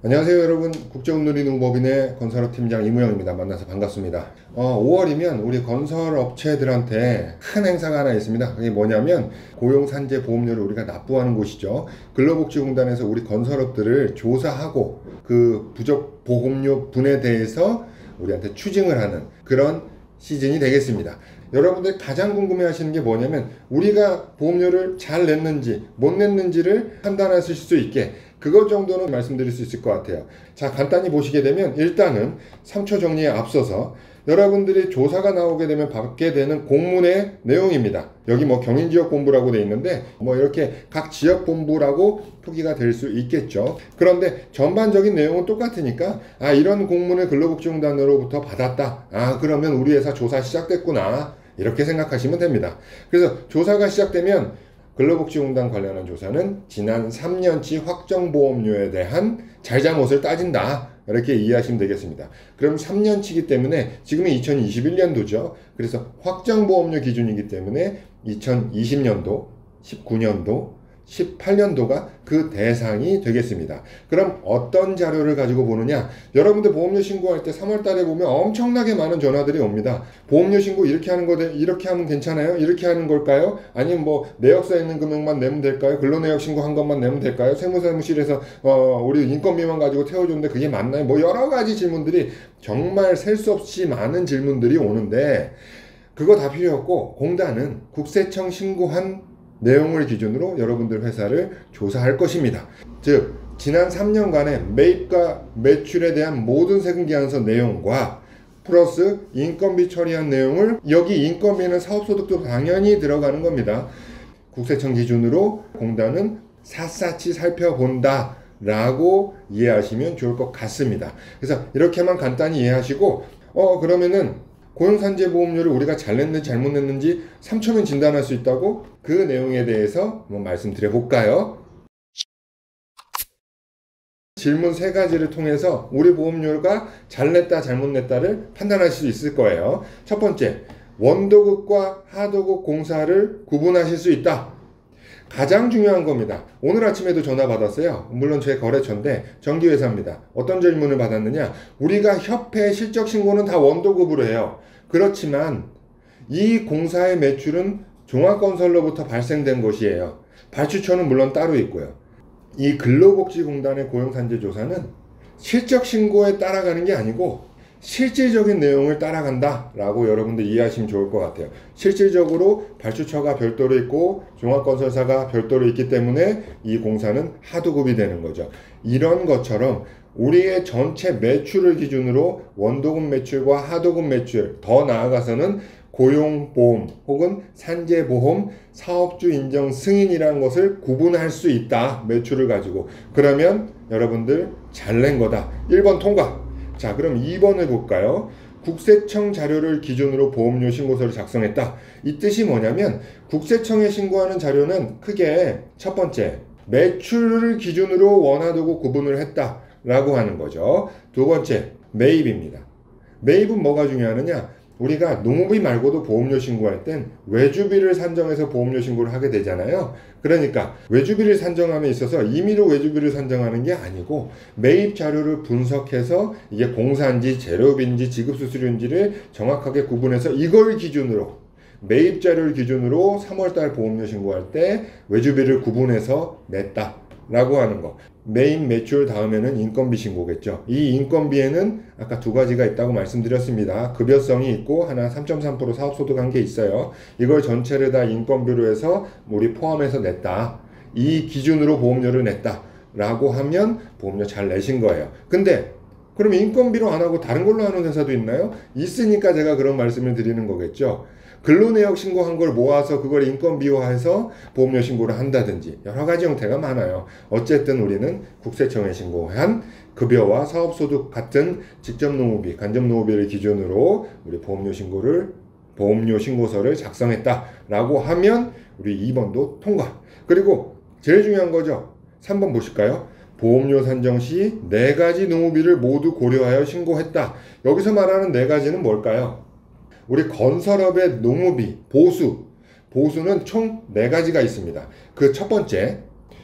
안녕하세요 여러분, 국제운누리농법인의 건설업 팀장 이무영입니다. 만나서 반갑습니다. 5월이면 우리 건설업체들한테 큰 행사가 하나 있습니다. 그게 뭐냐면 고용산재 보험료를 우리가 납부하는 곳이죠. 근로복지공단에서 우리 건설업들을 조사하고 그 부족 보험료 분에 대해서 우리한테 추징을 하는 그런 시즌이 되겠습니다. 여러분들 가장 궁금해 하시는 게 뭐냐면 우리가 보험료를 잘 냈는지 못 냈는지를 판단하실 수 있게 그것 정도는 말씀드릴 수 있을 것 같아요. 자, 간단히 보시게 되면 일단은 3초 정리에 앞서서 여러분들이 조사가 나오게 되면 받게 되는 공문의 내용입니다. 여기 뭐 경인지역본부라고 되어 있는데 뭐 이렇게 각 지역본부라고 표기가 될 수 있겠죠. 그런데 전반적인 내용은 똑같으니까 이런 공문을 근로복지공단으로부터 받았다. 그러면 우리 회사 조사 시작됐구나. 이렇게 생각하시면 됩니다. 그래서 조사가 시작되면 근로복지공단 관련한 조사는 지난 3년치 확정보험료에 대한 잘잘못을 따진다. 이렇게 이해하시면 되겠습니다. 그럼 3년치이기 때문에 지금이 2021년도죠. 그래서 확정보험료 기준이기 때문에 2020년도, 19년도, 18년도가 그 대상이 되겠습니다. 그럼 어떤 자료를 가지고 보느냐? 여러분들 보험료 신고할 때 3월 달에 보면 엄청나게 많은 전화들이 옵니다. 보험료 신고 이렇게 하는 거대 이렇게 하면 괜찮아요? 이렇게 하는 걸까요? 아니면 뭐 내역서에 있는 금액만 내면 될까요? 근로내역 신고한 것만 내면 될까요? 세무사무실에서 우리 인건비만 가지고 태워줬는데 그게 맞나요? 뭐 여러 가지 질문들이 정말 셀 수 없이 많은 질문들이 오는데 그거 다 필요 없고 공단은 국세청 신고한 내용을 기준으로 여러분들 회사를 조사할 것입니다. 즉 지난 3년간의 매입과 매출에 대한 모든 세금계산서 내용과 플러스 인건비 처리한 내용을 여기 인건비는 사업소득도 당연히 들어가는 겁니다. 국세청 기준으로 공단은 샅샅이 살펴본다 라고 이해하시면 좋을 것 같습니다. 그래서 이렇게만 간단히 이해하시고 그러면은 고용산재보험료를 우리가 잘 냈는지 잘못 냈는지 3초면 진단할 수 있다고 그 내용에 대해서 한번 말씀드려 볼까요? 질문 3가지를 통해서 우리 보험료가 잘 냈다 잘못 냈다를 판단하실 수 있을 거예요. 첫 번째, 원도급과 하도급 공사를 구분하실 수 있다. 가장 중요한 겁니다. 오늘 아침에도 전화 받았어요. 물론 제 거래처인데 전기회사입니다. 어떤 질문을 받았느냐? 우리가 협회 실적 신고는 다 원도급으로 해요. 그렇지만 이 공사의 매출은 종합건설로부터 발생된 것이에요. 발주처는 물론 따로 있고요. 이 근로복지공단의 고용산재조사는 실적 신고에 따라가는 게 아니고 실질적인 내용을 따라간다 라고 여러분들 이해하시면 좋을 것 같아요. 실질적으로 발주처가 별도로 있고 종합건설사가 별도로 있기 때문에 이 공사는 하도급이 되는 거죠. 이런 것처럼 우리의 전체 매출을 기준으로 원도급 매출과 하도급 매출, 더 나아가서는 고용보험 혹은 산재보험 사업주 인정 승인이라는 것을 구분할 수 있다. 매출을 가지고. 그러면 여러분들 잘 낸 거다. 1번 통과. 자, 그럼 2번을 볼까요? 국세청 자료를 기준으로 보험료 신고서를 작성했다. 이 뜻이 뭐냐면 국세청에 신고하는 자료는 크게 첫 번째, 매출을 기준으로 원화도급 구분을 했다 라고 하는 거죠. 두 번째, 매입입니다. 매입은 뭐가 중요하느냐? 우리가 농업비 말고도 보험료 신고할 땐 외주비를 산정해서 보험료 신고를 하게 되잖아요. 그러니까 외주비를 산정함에 있어서 임의로 외주비를 산정하는 게 아니고 매입 자료를 분석해서 이게 공사인지 재료비인지 지급수수료인지를 정확하게 구분해서 이걸 기준으로 매입 자료를 기준으로 3월달 보험료 신고할 때 외주비를 구분해서 냈다 라고 하는 거. 매입 매출 다음에는 인건비 신고겠죠. 이 인건비에는 아까 2가지가 있다고 말씀드렸습니다. 급여성이 있고 하나 3.3% 사업소득한 게 있어요. 이걸 전체를 다 인건비로 해서 우리 포함해서 냈다. 이 기준으로 보험료를 냈다 라고 하면 보험료 잘 내신 거예요. 근데 그럼 인건비로 안 하고 다른 걸로 하는 회사도 있나요? 있으니까 제가 그런 말씀을 드리는 거겠죠. 근로내역 신고한 걸 모아서 그걸 인건비화해서 보험료 신고를 한다든지 여러 가지 형태가 많아요. 어쨌든 우리는 국세청에 신고한 급여와 사업소득 같은 직접농업비, 간접농업비를 기준으로 우리 보험료 신고서를 작성했다라고 하면 우리 2번도 통과. 그리고 제일 중요한 거죠. 3번 보실까요? 보험료 산정 시 4가지 농업비를 모두 고려하여 신고했다. 여기서 말하는 4가지는 뭘까요? 우리 건설업의 농업비, 보수는 총 4가지가 있습니다. 그 첫 번째,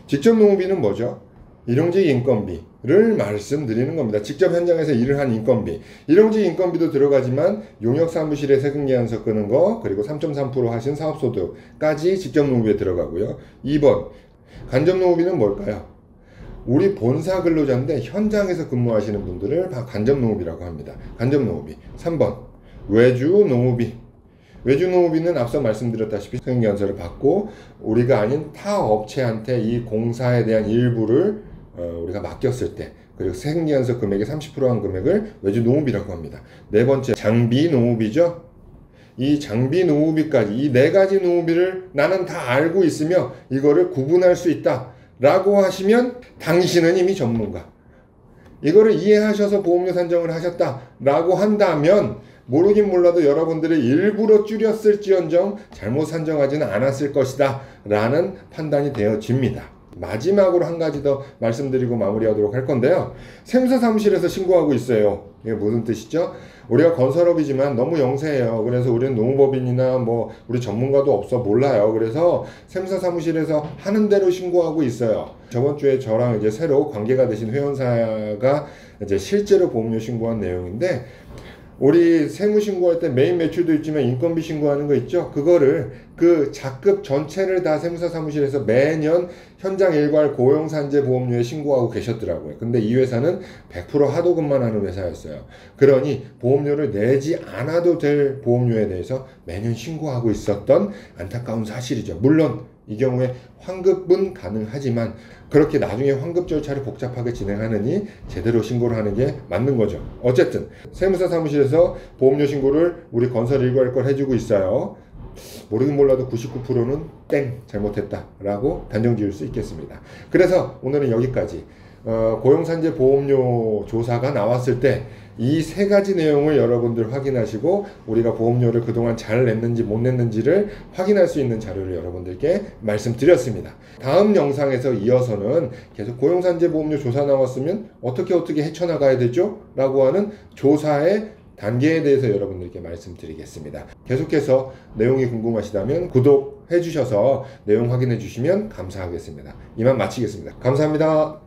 직접 농업비는 뭐죠? 일용직 인건비, 를 말씀드리는 겁니다. 직접 현장에서 일을 한 인건비, 일용직 인건비도 들어가지만 용역사무실에 세금계산서 끄는 거, 그리고 3.3% 하신 사업소득까지 직접 노무비에 들어가고요. 2번 간접노무비는 뭘까요? 우리 본사 근로자인데 현장에서 근무하시는 분들을 간접노무비라고 합니다. 간접노무비. 3번 외주노무비. 외주노무비는 앞서 말씀드렸다시피 세금계산서를 받고 우리가 아닌 타 업체한테 이 공사에 대한 일부를 우리가 맡겼을 때, 그리고 세금계산서 금액의 30%한 금액을 외주노무비라고 합니다. 네 번째 장비노무비죠. 이 장비노무비까지, 이 네 가지 노무비를 나는 다 알고 있으며 이거를 구분할 수 있다 라고 하시면 당신은 이미 전문가, 이거를 이해하셔서 보험료 산정을 하셨다 라고 한다면 모르긴 몰라도 여러분들이 일부러 줄였을지언정 잘못 산정하지는 않았을 것이다 라는 판단이 되어집니다. 마지막으로 한 가지 더 말씀드리고 마무리하도록 할 건데요. 세무사사무실에서 신고하고 있어요. 이게 무슨 뜻이죠? 우리가 건설업이지만 너무 영세해요. 그래서 우리는 노무법인이나 뭐 우리 전문가도 없어 몰라요. 그래서 세무사사무실에서 하는 대로 신고하고 있어요. 저번 주에 저랑 이제 새로 관계가 되신 회원사가 이제 실제로 보험료 신고한 내용인데, 우리 세무 신고할 때 메인 매출도 있지만 인건비 신고하는 거 있죠? 그거를 그 작급 전체를 다 세무사 사무실에서 매년 현장 일괄 고용산재 보험료에 신고하고 계셨더라고요. 근데 이 회사는 100% 하도급만 하는 회사였어요. 그러니 보험료를 내지 않아도 될 보험료에 대해서 매년 신고하고 있었던 안타까운 사실이죠. 물론 이 경우에 환급은 가능하지만 그렇게 나중에 환급 절차를 복잡하게 진행하느니 제대로 신고를 하는 게 맞는 거죠. 어쨌든 세무사 사무실에서 보험료 신고를 우리 건설 일괄 걸 해주고 있어요. 모르긴 몰라도 99%는 땡 잘못했다 라고 단정 지을 수 있겠습니다. 그래서 오늘은 여기까지. 고용산재 보험료 조사가 나왔을 때 이 세 가지 내용을 여러분들 확인하시고 우리가 보험료를 그동안 잘 냈는지 못 냈는지를 확인할 수 있는 자료를 여러분들께 말씀드렸습니다. 다음 영상에서 이어서는 계속 고용산재 보험료 조사 나왔으면 어떻게 헤쳐나가야 되죠? 라고 하는 조사의 단계에 대해서 여러분들께 말씀드리겠습니다. 계속해서 내용이 궁금하시다면 구독해 주셔서 내용 확인해 주시면 감사하겠습니다. 이만 마치겠습니다. 감사합니다.